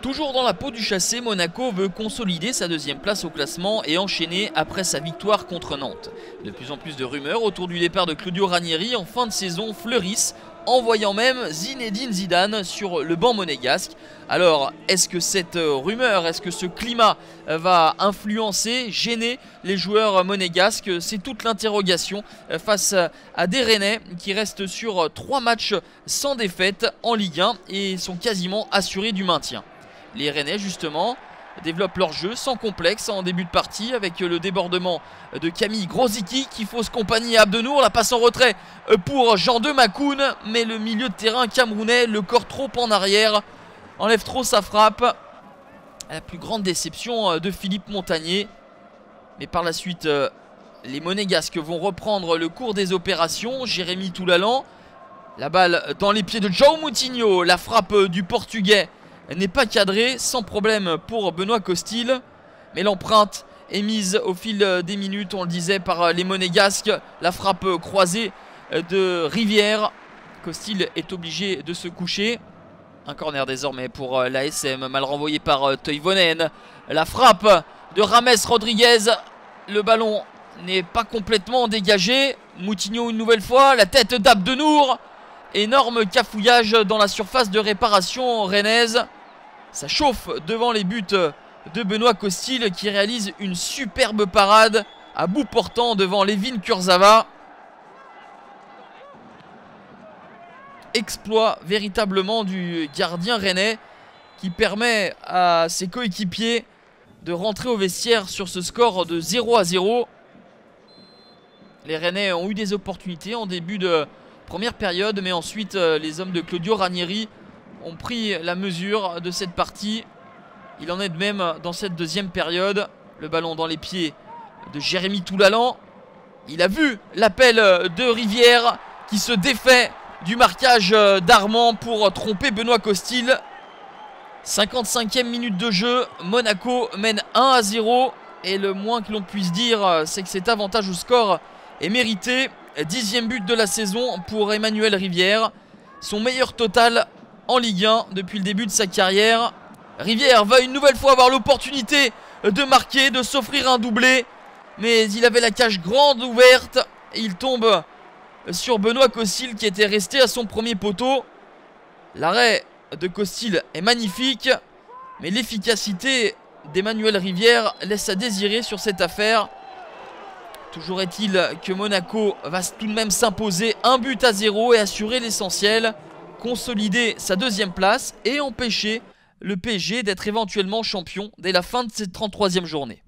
Toujours dans la peau du chassé, Monaco veut consolider sa deuxième place au classement et enchaîner après sa victoire contre Nantes. De plus en plus de rumeurs autour du départ de Claudio Ranieri en fin de saison fleurissent, envoyant même Zinedine Zidane sur le banc monégasque. Alors, est-ce que cette rumeur, est-ce que ce climat va influencer, gêner les joueurs monégasques? C'est toute l'interrogation face à des Rennais qui restent sur 3 matchs sans défaite en Ligue 1 et sont quasiment assurés du maintien. Les Rennais justement développent leur jeu sans complexe en début de partie avec le débordement de Camille Grosicki qui fausse compagnie à Abdenour. La passe en retrait pour Jean-De Makoun, mais le milieu de terrain camerounais, le corps trop en arrière, enlève trop sa frappe. La plus grande déception de Philippe Montagnier. Mais par la suite, les Monégasques vont reprendre le cours des opérations. Jérémy Toulalan, la balle dans les pieds de João Moutinho. La frappe du Portugais n'est pas cadrée, sans problème pour Benoît Costil. Mais l'empreinte est mise au fil des minutes, on le disait, par les Monégasques. La frappe croisée de Rivière. Costil est obligé de se coucher. Un corner désormais pour l'ASM, mal renvoyé par Toivonen. La frappe de Rames Rodriguez. Le ballon n'est pas complètement dégagé. Moutinho une nouvelle fois, la tête d'Abdenour. Énorme cafouillage dans la surface de réparation rennaise. Ça chauffe devant les buts de Benoît Costil qui réalise une superbe parade à bout portant devant Levin Kurzawa. Exploit véritablement du gardien rennais qui permet à ses coéquipiers de rentrer au vestiaire sur ce score de 0-0. Les Rennais ont eu des opportunités en début de première période, mais ensuite les hommes de Claudio Ranieri ont pris la mesure de cette partie. Il en est de même dans cette deuxième période. Le ballon dans les pieds de Jérémy Toulalan. Il a vu l'appel de Rivière qui se défait du marquage d'Armand pour tromper Benoît Costil. 55e minute de jeu, Monaco mène 1-0 et le moins que l'on puisse dire c'est que cet avantage au score est mérité. 10e but de la saison pour Emmanuel Rivière, son meilleur total en Ligue 1 depuis le début de sa carrière. Rivière va une nouvelle fois avoir l'opportunité de marquer, de s'offrir un doublé, mais il avait la cage grande ouverte et il tombe sur Benoît Costil qui était resté à son premier poteau. L'arrêt de Costil est magnifique, mais l'efficacité d'Emmanuel Rivière laisse à désirer sur cette affaire. Toujours est-il que Monaco va tout de même s'imposer 1-0 et assurer l'essentiel, consolider sa deuxième place et empêcher le PSG d'être éventuellement champion dès la fin de cette 33e journée.